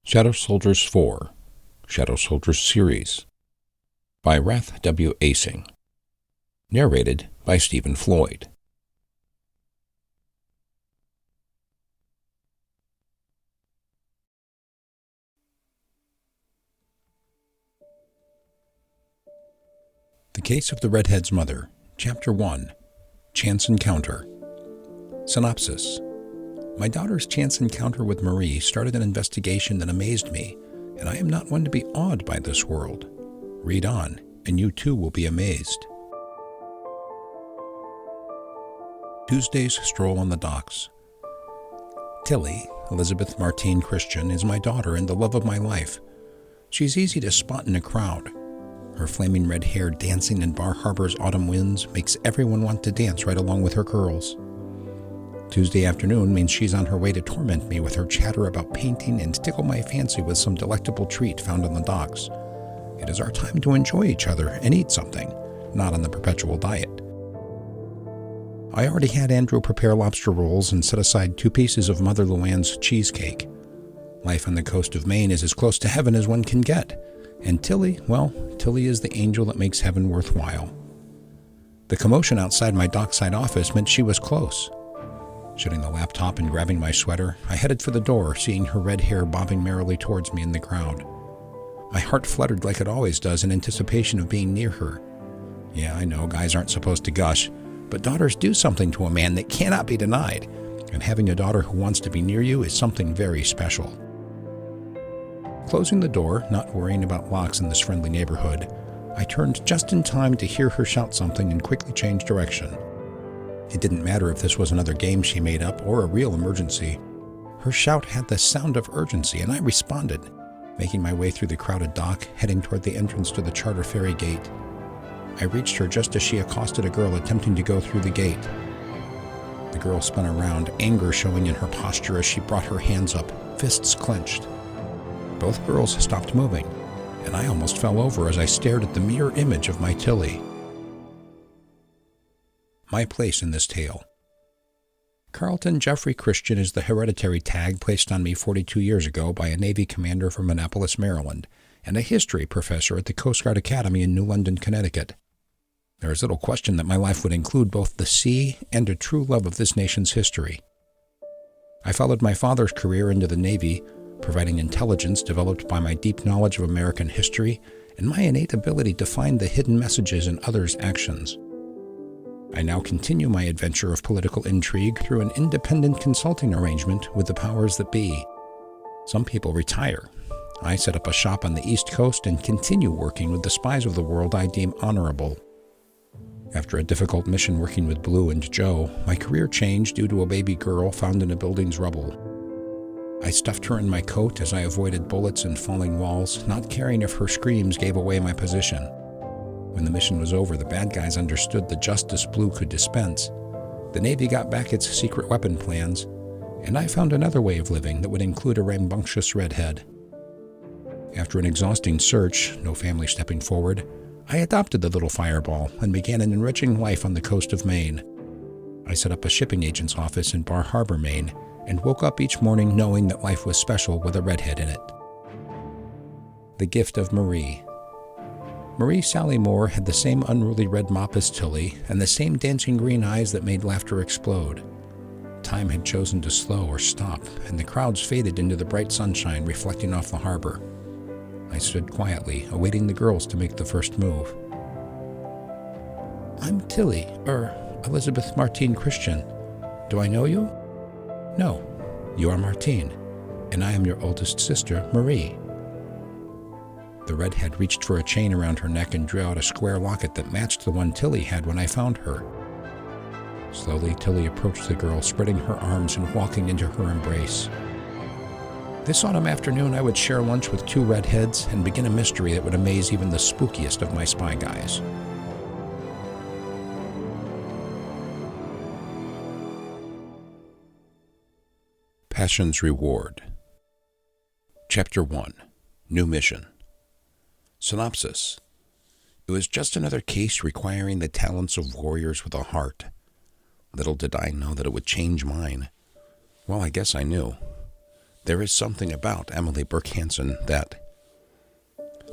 Shadow Soldiers 4, Shadow Soldiers Series, by Rath W. Asing. Narrated by Stephen Floyd. The Case of the Redhead's Mother, Chapter 1, Chance Encounter. Synopsis. My daughter's chance encounter with Marie started an investigation that amazed me, and I am not one to be awed by this world. Read on, and you too will be amazed. Tuesday's stroll on the docks. Tilly, Elizabeth Martine Christian, is my daughter and the love of my life. She's easy to spot in a crowd. Her flaming red hair dancing in Bar Harbor's autumn winds makes everyone want to dance right along with her curls. Tuesday afternoon means she's on her way to torment me with her chatter about painting and tickle my fancy with some delectable treat found on the docks. It is our time to enjoy each other and eat something, not on the perpetual diet. I already had Andrew prepare lobster rolls and set aside 2 pieces of Mother Luann's cheesecake. Life on the coast of Maine is as close to heaven as one can get. And Tilly, well, Tilly is the angel that makes heaven worthwhile. The commotion outside my dockside office meant she was close. Shutting the laptop and grabbing my sweater, I headed for the door, seeing her red hair bobbing merrily towards me in the crowd. My heart fluttered like it always does in anticipation of being near her. Yeah, I know guys aren't supposed to gush, but daughters do something to a man that cannot be denied, and having a daughter who wants to be near you is something very special. Closing the door, not worrying about locks in this friendly neighborhood, I turned just in time to hear her shout something and quickly change direction. It didn't matter if this was another game she made up or a real emergency. Her shout had the sound of urgency, and I responded, making my way through the crowded dock, heading toward the entrance to the charter ferry gate. I reached her just as she accosted a girl attempting to go through the gate. The girl spun around, anger showing in her posture as she brought her hands up, fists clenched. Both girls stopped moving, and I almost fell over as I stared at the mirror image of my Tilly. My place in this tale. Carlton Jeffrey Christian is the hereditary tag placed on me 42 years ago by a Navy commander from Annapolis, Maryland, and a history professor at the Coast Guard Academy in New London, Connecticut. There is little question that my life would include both the sea and a true love of this nation's history. I followed my father's career into the Navy, providing intelligence developed by my deep knowledge of American history and my innate ability to find the hidden messages in others' actions. I now continue my adventure of political intrigue through an independent consulting arrangement with the powers that be. Some people retire. I set up a shop on the East Coast and continue working with the spies of the world I deem honorable. After a difficult mission working with Blue and Joe, my career changed due to a baby girl found in a building's rubble. I stuffed her in my coat as I avoided bullets and falling walls, not caring if her screams gave away my position. When the mission was over, the bad guys understood the justice Blue could dispense. The Navy got back its secret weapon plans, and I found another way of living that would include a rambunctious redhead. After an exhausting search, no family stepping forward, I adopted the little fireball and began an enriching life on the coast of Maine. I set up a shipping agent's office in Bar Harbor, Maine, and woke up each morning knowing that life was special with a redhead in it. The Gift of Marie. Marie Sally Moore had the same unruly red mop as Tilly and the same dancing green eyes that made laughter explode. Time had chosen to slow or stop, and the crowds faded into the bright sunshine reflecting off the harbor. I stood quietly, awaiting the girls to make the first move. "I'm Tilly, Elizabeth Martine Christian. Do I know you?" "No, you are Martine, and I am your oldest sister, Marie." The redhead reached for a chain around her neck and drew out a square locket that matched the one Tilly had when I found her. Slowly, Tilly approached the girl, spreading her arms and walking into her embrace. This autumn afternoon, I would share lunch with 2 redheads and begin a mystery that would amaze even the spookiest of my spy guys. Passion's Reward. Chapter 1. New Mission. Synopsis. It was just another case requiring the talents of warriors with a heart. Little did I know that it would change mine. Well, I guess I knew. There is something about Emily Burke Hansen that...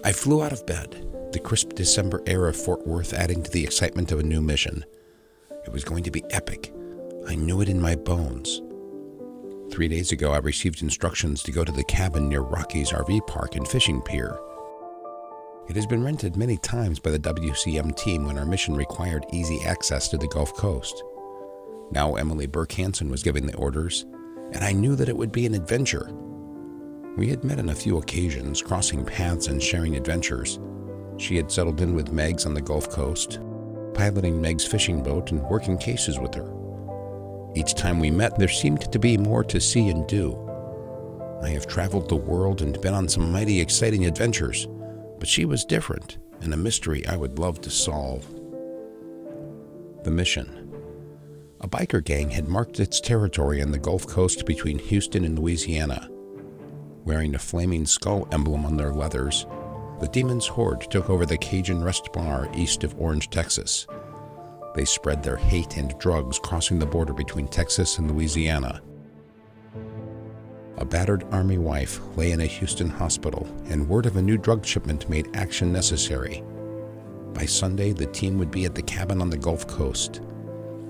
I flew out of bed, the crisp December air of Fort Worth adding to the excitement of a new mission. It was going to be epic. I knew it in my bones. 3 days ago, I received instructions to go to the cabin near Rocky's RV park and fishing pier. It has been rented many times by the WCM team when our mission required easy access to the Gulf Coast. Now Emily Burke Hansen was giving the orders, and I knew that it would be an adventure. We had met on a few occasions, crossing paths and sharing adventures. She had settled in with Megs on the Gulf Coast, piloting Meg's fishing boat and working cases with her. Each time we met, there seemed to be more to see and do. I have traveled the world and been on some mighty exciting adventures, but she was different and a mystery I would love to solve. The mission. A biker gang had marked its territory on the Gulf Coast between Houston and Louisiana. Wearing a flaming skull emblem on their leathers, the Demon's Horde took over the Cajun Rest Bar east of Orange, Texas. They spread their hate and drugs crossing the border between Texas and Louisiana. A battered Army wife lay in a Houston hospital, and word of a new drug shipment made action necessary. By Sunday, the team would be at the cabin on the Gulf Coast.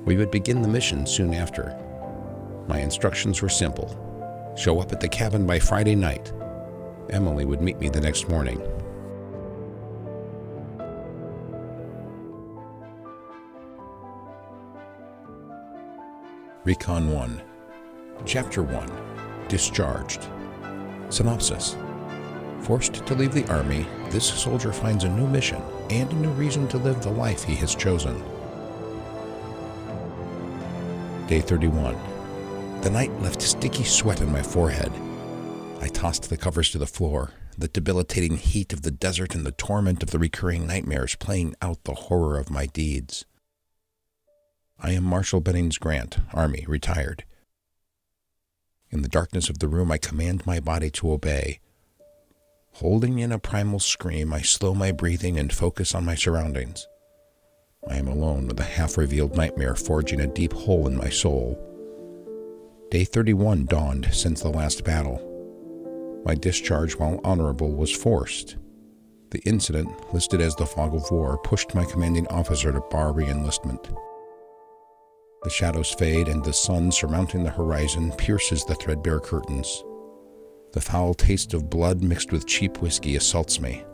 We would begin the mission soon after. My instructions were simple. Show up at the cabin by Friday night. Emily would meet me the next morning. Recon 1. Chapter 1. Discharged. Synopsis. Forced to leave the Army, this soldier finds a new mission and a new reason to live the life he has chosen. Day 31. The night left sticky sweat on my forehead. I tossed the covers to the floor, the debilitating heat of the desert and the torment of the recurring nightmares playing out the horror of my deeds. I am Marshal Bennings Grant, Army, retired. In the darkness of the room, I command my body to obey. Holding in a primal scream, I slow my breathing and focus on my surroundings. I am alone with a half-revealed nightmare forging a deep hole in my soul. Day 31 dawned since the last battle. My discharge, while honorable, was forced. The incident, listed as the fog of war, pushed my commanding officer to bar re-enlistment. The shadows fade, and the sun surmounting the horizon pierces the threadbare curtains. The foul taste of blood mixed with cheap whiskey assaults me.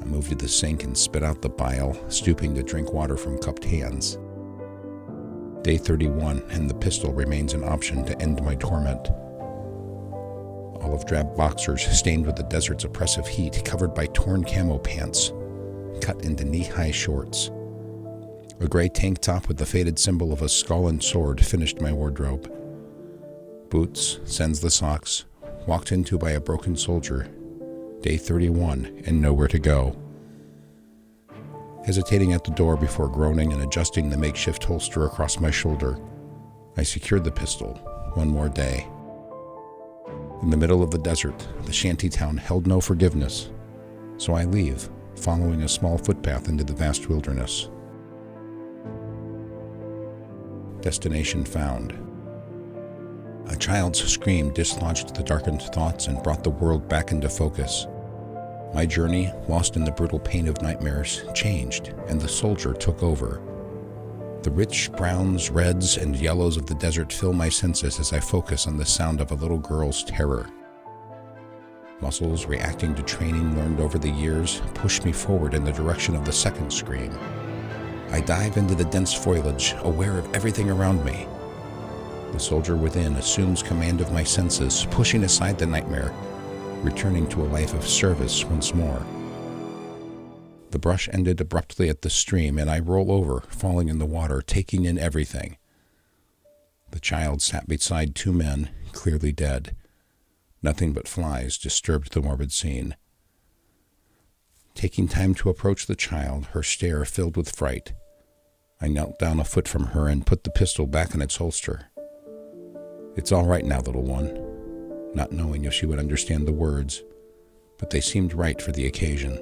I move to the sink and spit out the bile, stooping to drink water from cupped hands. Day 31, and the pistol remains an option to end my torment. Olive drab boxers stained with the desert's oppressive heat, covered by torn camo pants, cut into knee-high shorts. A gray tank top with the faded symbol of a skull and sword finished my wardrobe. Boots, senseless socks, walked into by a broken soldier. Day 31, and nowhere to go. Hesitating at the door before groaning and adjusting the makeshift holster across my shoulder, I secured the pistol. One more day. In the middle of the desert, the shantytown held no forgiveness, so I leave, following a small footpath into the vast wilderness. Destination found. A child's scream dislodged the darkened thoughts and brought the world back into focus. My journey, lost in the brutal pain of nightmares, changed, and the soldier took over. The rich browns, reds, and yellows of the desert fill my senses as I focus on the sound of a little girl's terror. Muscles reacting to training learned over the years push me forward in the direction of the second scream. I dive into the dense foliage, aware of everything around me. The soldier within assumes command of my senses, pushing aside the nightmare, returning to a life of service once more. The brush ended abruptly at the stream, and I roll over, falling in the water, taking in everything. The child sat beside two men, clearly dead. Nothing but flies disturbed the morbid scene. Taking time to approach the child, her stare filled with fright, I knelt down a foot from her and put the pistol back in its holster. "It's all right now, little one," not knowing if she would understand the words, but they seemed right for the occasion.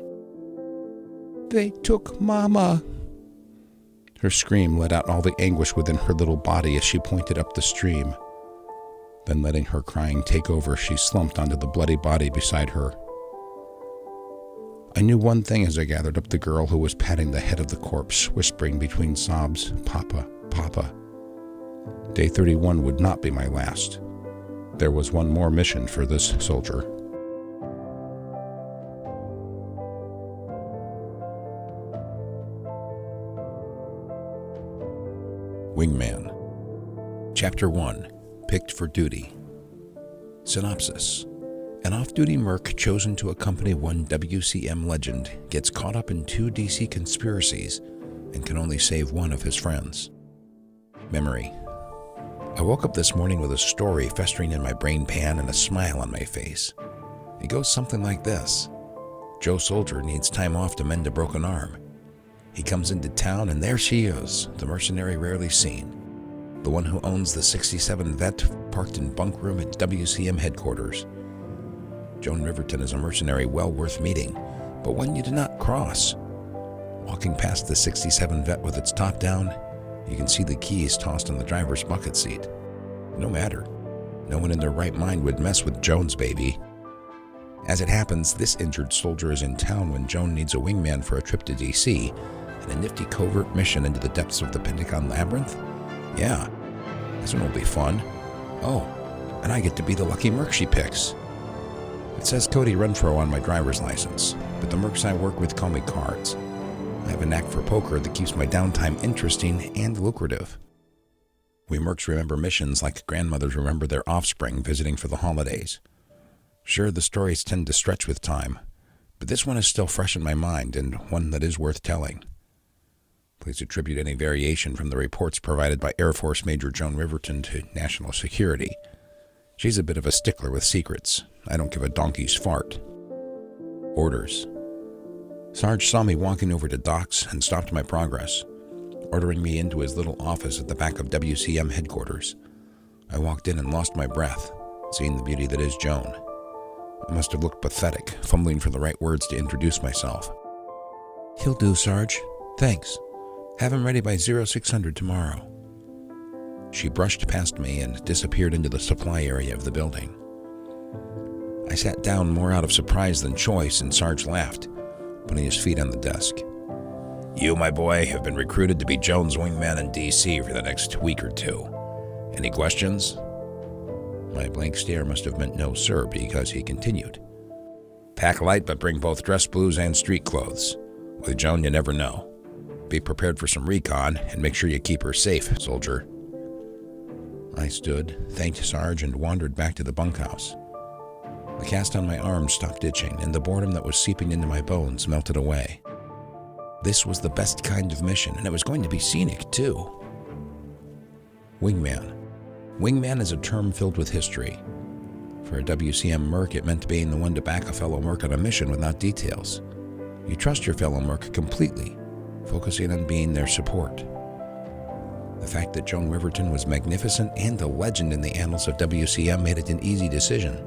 "They took Mama." Her scream let out all the anguish within her little body as she pointed up the stream. Then letting her crying take over, she slumped onto the bloody body beside her. I knew one thing as I gathered up the girl who was patting the head of the corpse, whispering between sobs, "Papa, Papa." Day 31 would not be my last. There was one more mission for this soldier. Wingman. Chapter 1. Picked for Duty. Synopsis. An off-duty merc chosen to accompany one WCM legend gets caught up in 2 DC conspiracies and can only save one of his friends. Memory. I woke up this morning with a story festering in my brain pan and a smile on my face. It goes something like this. Joe Soldier needs time off to mend a broken arm. He comes into town and there she is, the mercenary rarely seen. The one who owns the 67 vet parked in bunk room at WCM headquarters. Joan Riverton is a mercenary well worth meeting, but one you do not cross. Walking past the 67 vet with its top down, you can see the keys tossed on the driver's bucket seat. No matter. No one in their right mind would mess with Joan's baby. As it happens, this injured soldier is in town when Joan needs a wingman for a trip to DC and a nifty covert mission into the depths of the Pentagon labyrinth. Yeah, this one will be fun. Oh, and I get to be the lucky merc she picks. It says Cody Renfro on my driver's license, but the mercs I work with call me Cards. I have a knack for poker that keeps my downtime interesting and lucrative. We mercs remember missions like grandmothers remember their offspring visiting for the holidays. Sure, the stories tend to stretch with time, but this one is still fresh in my mind and one that is worth telling. Please attribute any variation from the reports provided by Air Force Major Joan Riverton to national security. She's a bit of a stickler with secrets. I don't give a donkey's fart. Orders. Sarge saw me walking over to docks and stopped my progress, ordering me into his little office at the back of WCM headquarters. I walked in and lost my breath, seeing the beauty that is Joan. I must have looked pathetic, fumbling for the right words to introduce myself. "He'll do, Sarge. Thanks. Have him ready by 0600 tomorrow." She brushed past me and disappeared into the supply area of the building. I sat down more out of surprise than choice, and Sarge laughed, putting his feet on the desk. "You, my boy, have been recruited to be Joan's wingman in DC for the next week or 2. Any questions?" My blank stare must have meant no, sir, because he continued. "Pack light, but bring both dress blues and street clothes. With Joan, you never know. Be prepared for some recon, and make sure you keep her safe, soldier." I stood, thanked Sarge, and wandered back to the bunkhouse. The cast on my arm stopped itching, and the boredom that was seeping into my bones melted away. This was the best kind of mission, and it was going to be scenic, too. Wingman. Wingman is a term filled with history. For a WCM merc, it meant being the one to back a fellow merc on a mission without details. You trust your fellow merc completely, focusing on being their support. The fact that Joan Riverton was magnificent and a legend in the annals of WCM made it an easy decision.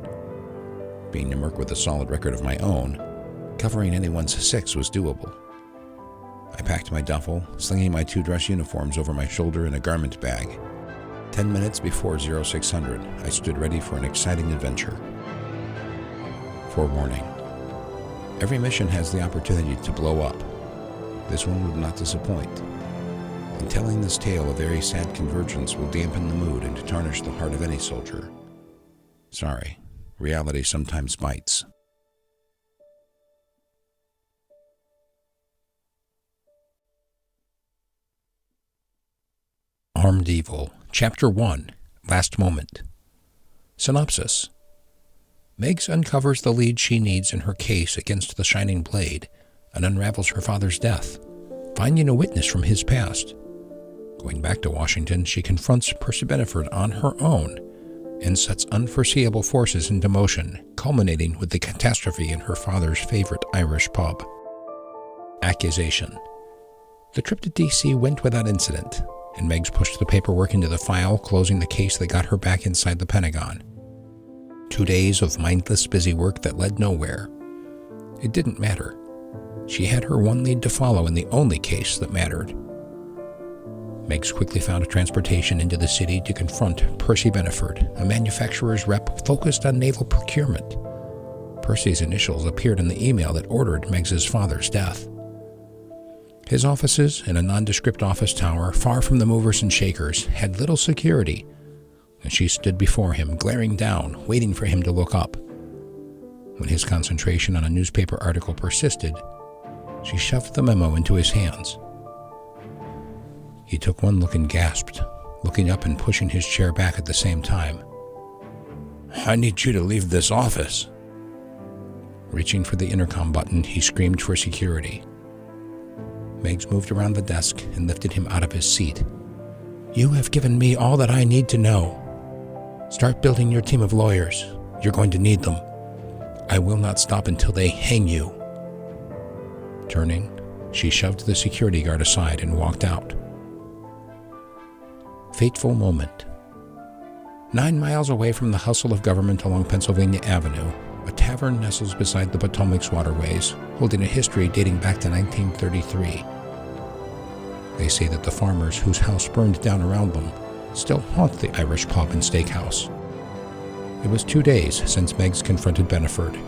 Being a merc with a solid record of my own, covering anyone's 6 was doable. I packed my duffel, slinging my 2 dress uniforms over my shoulder in a garment bag. 10 minutes before 0600, I stood ready for an exciting adventure. Forewarning. Every mission has the opportunity to blow up. This one would not disappoint. In telling this tale, a very sad convergence will dampen the mood and tarnish the heart of any soldier. Sorry, reality sometimes bites. Armed Evil, Chapter 1, Last Moment. Synopsis. Meggs uncovers the lead she needs in her case against the Shining Blade and unravels her father's death, finding a witness from his past. Going back to Washington, she confronts Percy Beneford on her own and sets unforeseeable forces into motion, culminating with the catastrophe in her father's favorite Irish pub. Accusation. The trip to D.C. went without incident, and Meggs pushed the paperwork into the file, closing the case that got her back inside the Pentagon. 2 days of mindless busy work that led nowhere. It didn't matter. She had her one lead to follow in the only case that mattered. Meggs quickly found a transportation into the city to confront Percy Beneford, a manufacturer's rep focused on naval procurement. Percy's initials appeared in the email that ordered Meggs's father's death. His offices, in a nondescript office tower far from the movers and shakers, had little security, and she stood before him, glaring down, waiting for him to look up. When his concentration on a newspaper article persisted, she shoved the memo into his hands. He took one look and gasped, looking up and pushing his chair back at the same time. "I need you to leave this office." Reaching for the intercom button, he screamed for security. Meggs moved around the desk and lifted him out of his seat. "You have given me all that I need to know. Start building your team of lawyers. You're going to need them. I will not stop until they hang you." Turning, she shoved the security guard aside and walked out. Fateful moment. 9 miles away from the hustle of government along Pennsylvania Avenue, a tavern nestles beside the Potomac's waterways, holding a history dating back to 1933. They say that the farmers whose house burned down around them still haunt the Irish pub and steakhouse. It was 2 days since Meggs confronted Beneford.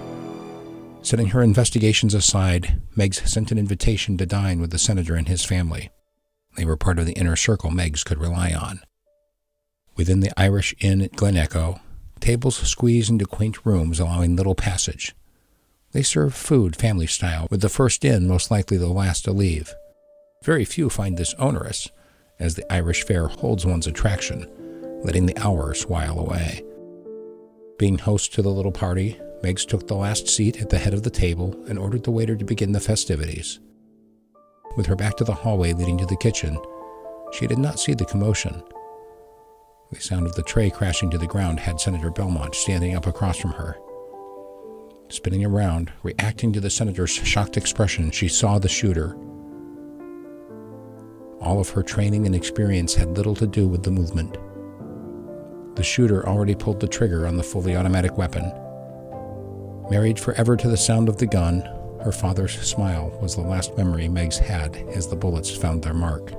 Setting her investigations aside, Meggs sent an invitation to dine with the senator and his family. They were part of the inner circle Meggs could rely on. Within the Irish Inn at Glen Echo, tables squeeze into quaint rooms allowing little passage. They serve food family style, with the first in most likely the last to leave. Very few find this onerous, as the Irish fare holds one's attraction, letting the hours while away. Being host to the little party, Meggs took the last seat at the head of the table and ordered the waiter to begin the festivities. With her back to the hallway leading to the kitchen, she did not see the commotion. The sound of the tray crashing to the ground had Senator Belmont standing up across from her. Spinning around, reacting to the senator's shocked expression, she saw the shooter. All of her training and experience had little to do with the movement. The shooter already pulled the trigger on the fully automatic weapon. Married forever to the sound of the gun, her father's smile was the last memory Meggs had as the bullets found their mark.